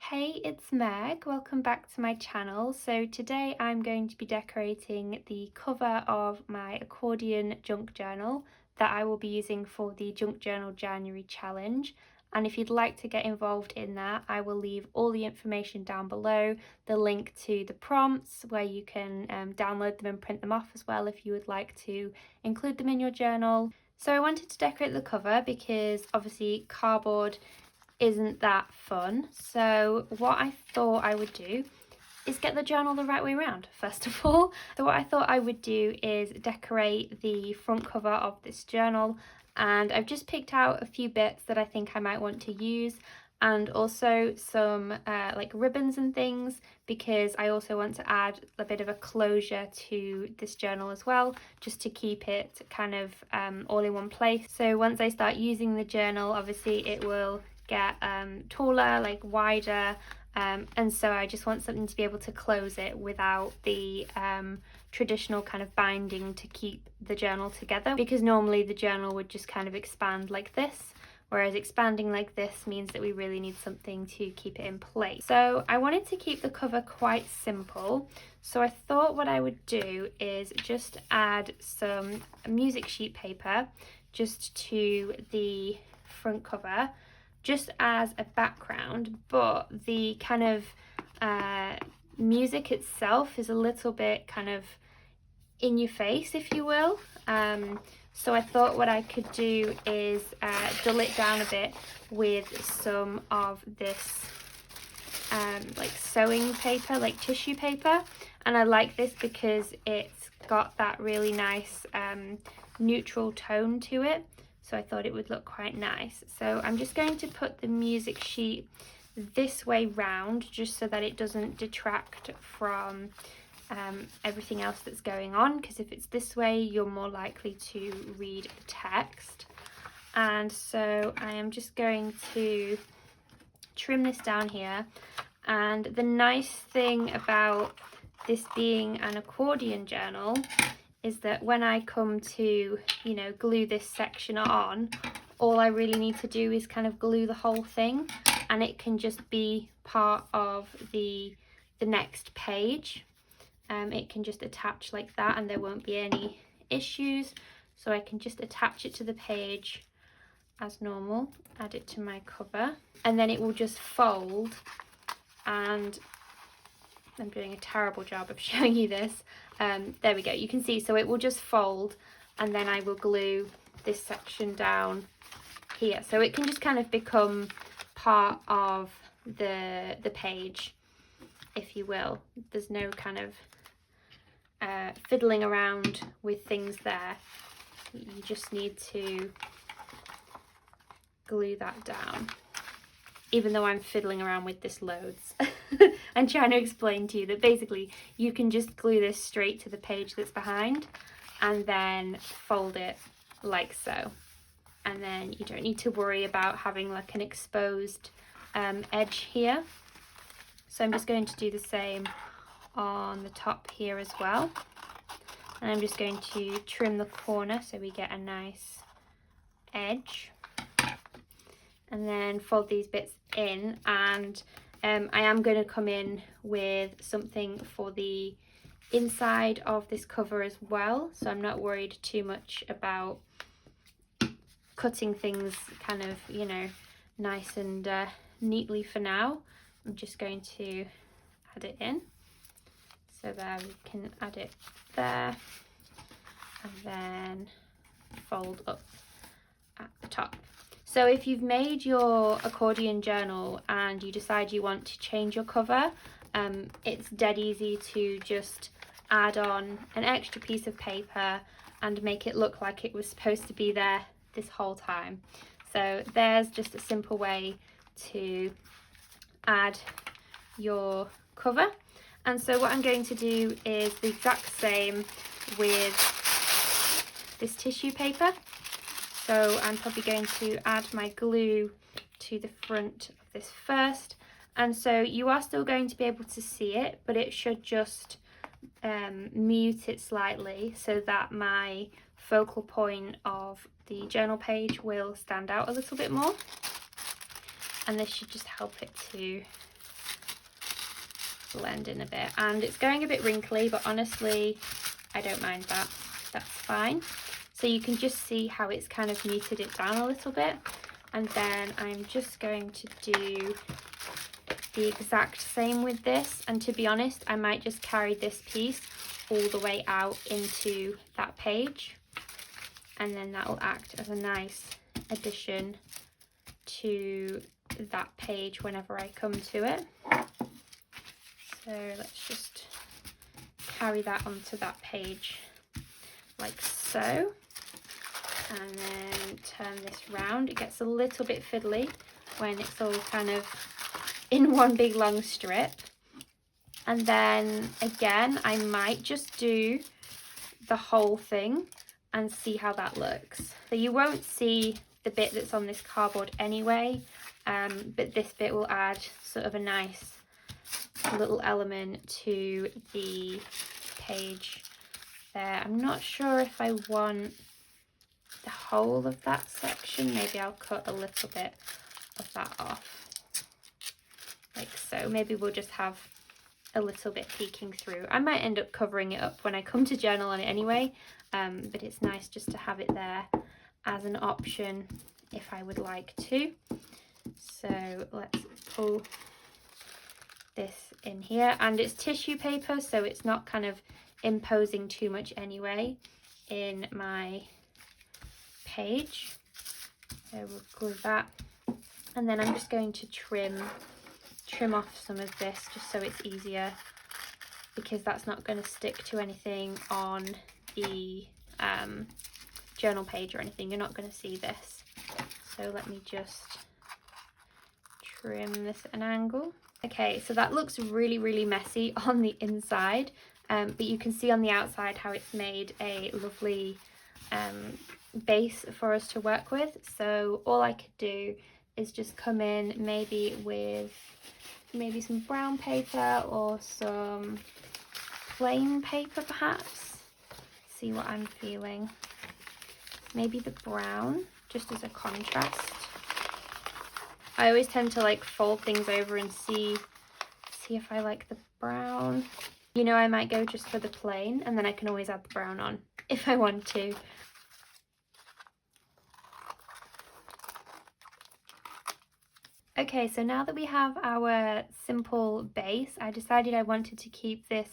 Hey, it's Meg. Welcome back to my channel. So today I'm going to be decorating the cover of my accordion junk journal that I will be using for the Junk Journal January challenge. And if you'd like to get involved in that, I will leave all the information down below, the link to the prompts where you can download them and print them off as well if you would like to include them in your journal. So I wanted to decorate the cover because obviously cardboard isn't that fun. So what I thought I would do is get the journal the right way around, first of all. So what I thought I would do is decorate the front cover of this journal, and I've just picked out a few bits that I think I might want to use, and also some like ribbons and things, because I also want to add a bit of a closure to this journal as well, just to keep it kind of all in one place. So once I start using the journal, obviously it will get taller, like wider, and so I just want something to be able to close it without the traditional kind of binding to keep the journal together, because normally the journal would just kind of expand like this, whereas expanding like this means that we really need something to keep it in place. So I wanted to keep the cover quite simple, so I thought what I would do is just add some music sheet paper just to the front cover, just as a background, but the kind of music itself is a little bit kind of in your face, if you will. So I thought what I could do is dull it down a bit with some of this like sewing paper, like tissue paper, and I like this because it's got that really nice neutral tone to it. So I thought it would look quite nice. So I'm just going to put the music sheet this way round, just so that it doesn't detract from everything else that's going on, because if it's this way you're more likely to read the text. And so I am just going to trim this down here. And the nice thing about this being an accordion journal is that when I come to, you know, glue this section on, all I really need to do is kind of glue the whole thing, and it can just be part of the next page. It can just attach like that and there won't be any issues. So I can just attach it to the page as normal, add it to my cover, and then it will just fold. And I'm doing a terrible job of showing you this. There we go, you can see, so it will just fold, and then I will glue this section down here, so it can just kind of become part of the page, if you will. There's no kind of fiddling around with things there. You just need to glue that down, even though I'm fiddling around with this loads and trying to explain to you that basically you can just glue this straight to the page that's behind and then fold it like so, and then you don't need to worry about having like an exposed edge here. So I'm just going to do the same on the top here as well, and I'm just going to trim the corner so we get a nice edge, and then fold these bits in. And I am going to come in with something for the inside of this cover as well, so I'm not worried too much about cutting things kind of, you know, nice and neatly for now. I'm just going to add it in. So there, we can add it there, and then fold up at the top. So if you've made your accordion journal and you decide you want to change your cover, it's dead easy to just add on an extra piece of paper and make it look like it was supposed to be there this whole time. So there's just a simple way to add your cover. And so what I'm going to do is the exact same with this tissue paper. So I'm probably going to add my glue to the front of this first. And so you are still going to be able to see it, but it should just mute it slightly so that my focal point of the journal page will stand out a little bit more. And this should just help it to blend in a bit. And it's going a bit wrinkly, but honestly, I don't mind that. That's fine. So you can just see how it's kind of muted it down a little bit. And then I'm just going to do the exact same with this. And to be honest, I might just carry this piece all the way out into that page. And then that will act as a nice addition to that page whenever I come to it. So let's just carry that onto that page like so. And then turn this round. It gets a little bit fiddly when it's all kind of in one big long strip. And then again, I might just do the whole thing and see how that looks. So you won't see the bit that's on this cardboard anyway, but this bit will add sort of a nice little element to the page there. I'm not sure if I want the whole of that section. Maybe I'll cut a little bit of that off like so. Maybe we'll just have a little bit peeking through. I might end up covering it up when I come to journal on it anyway, but it's nice just to have it there as an option if I would like to. So let's pull this in here, and it's tissue paper, so it's not kind of imposing too much anyway in my page. So we'll glue that, and then I'm just going to trim off some of this just so it's easier, because that's not going to stick to anything on the journal page or anything. You're not going to see this. So let me just trim this at an angle. Okay, so that looks really messy on the inside, but you can see on the outside how it's made a lovely base for us to work with. So all I could do is just come in maybe with some brown paper or some plain paper perhaps. See what I'm feeling. Maybe the brown, just as a contrast. I always tend to like fold things over and see if I like the brown. You know, I might go just for the plain, and then I can always add the brown on if I want to. Okay, so now that we have our simple base, I decided I wanted to keep this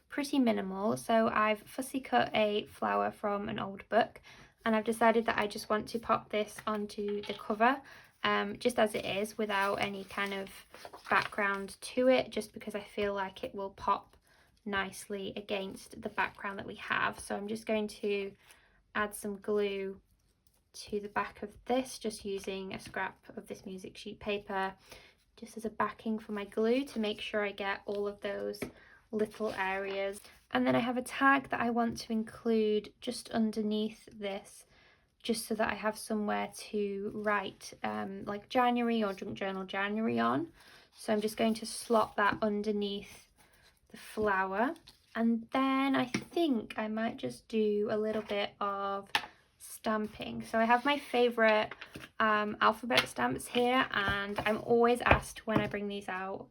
pretty minimal. So I've fussy cut a flower from an old book, and I've decided that I just want to pop this onto the cover just as it is, without any kind of background to it, just because I feel like it will pop nicely against the background that we have. So I'm just going to add some glue to the back of this, just using a scrap of this music sheet paper just as a backing for my glue to make sure I get all of those little areas. And then I have a tag that I want to include just underneath this, just so that I have somewhere to write like January or Junk Journal January on. So I'm just going to slot that underneath the flower, and then I think I might just do a little bit of stamping. So I have my favorite alphabet stamps here, and I'm always asked when I bring these out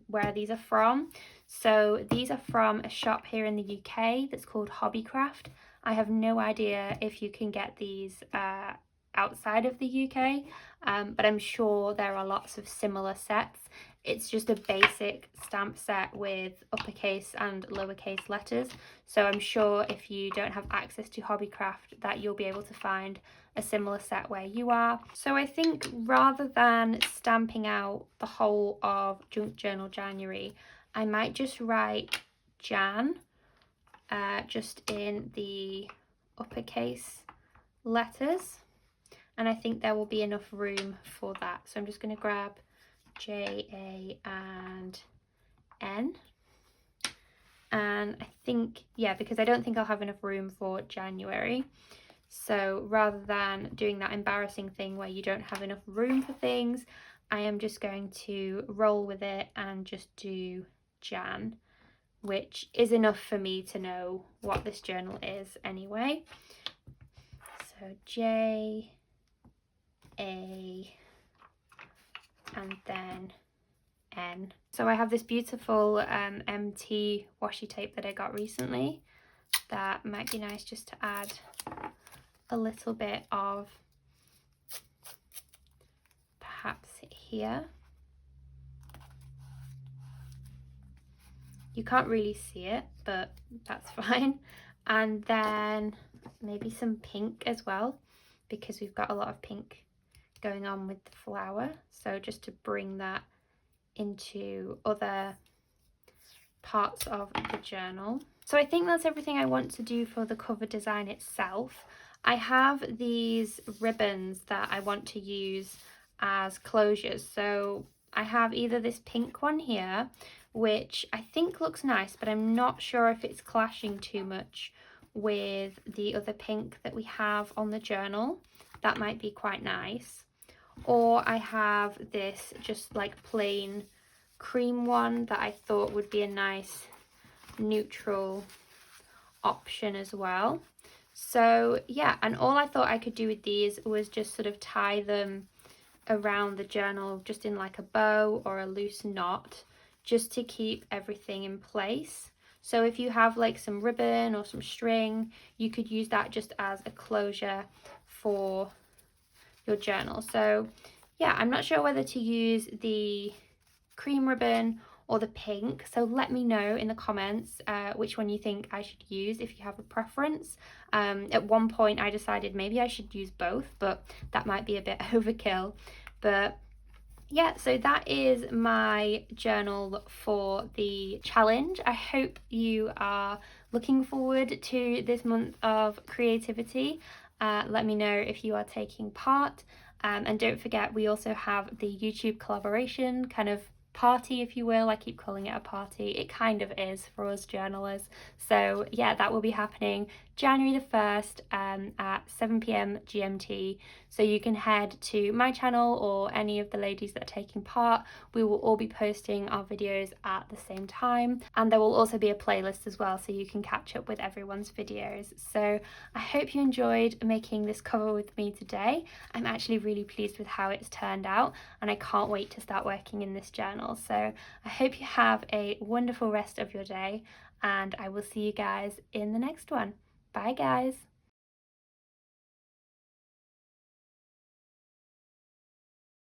where these are from. So these are from a shop here in the UK that's called Hobbycraft. I have no idea if you can get these outside of the UK, but I'm sure there are lots of similar sets. It's just a basic stamp set with uppercase and lowercase letters. So I'm sure if you don't have access to Hobbycraft that you'll be able to find a similar set where you are. So I think rather than stamping out the whole of Junk Journal January, I might just write Jan just in the uppercase letters, and I think there will be enough room for that. So I'm just going to grab J, A and N, and I think, yeah, because I don't think I'll have enough room for January. So rather than doing that embarrassing thing where you don't have enough room for things, I am just going to roll with it and just do Jan, which is enough for me to know what this journal is anyway. So J, A, and then N. So I have this beautiful MT washi tape that I got recently that might be nice just to add a little bit of perhaps here. You can't really see it, but that's fine. And then maybe some pink as well, because we've got a lot of pink going on with the flower. So just to bring that into other parts of the journal. So I think that's everything I want to do for the cover design itself. I have these ribbons that I want to use as closures. So I have either this pink one here, which I think looks nice, but I'm not sure if it's clashing too much with the other pink that we have on the journal. That might be quite nice. Or I have this just like plain cream one that I thought would be a nice neutral option as well. So yeah, and all I thought I could do with these was just sort of tie them around the journal just in like a bow or a loose knot, just to keep everything in place. So if you have like some ribbon or some string, you could use that just as a closure for your journal. So yeah, I'm not sure whether to use the cream ribbon or the pink, so let me know in the comments which one you think I should use if you have a preference. At one point I decided maybe I should use both, but that might be a bit overkill. But yeah, so that is my journal for the challenge. I hope you are looking forward to this month of creativity. Let me know if you are taking part. And don't forget, we also have the YouTube collaboration kind of party, if you will. I keep calling it a party. It kind of is for us journalers. So yeah, that will be happening January the 1st at 7 p.m. GMT. So you can head to my channel or any of the ladies that are taking part. We will all be posting our videos at the same time, and there will also be a playlist as well, so you can catch up with everyone's videos. So I hope you enjoyed making this cover with me today. I'm actually really pleased with how it's turned out, and I can't wait to start working in this journal. So I hope you have a wonderful rest of your day, and I will see you guys in the next one. Bye guys.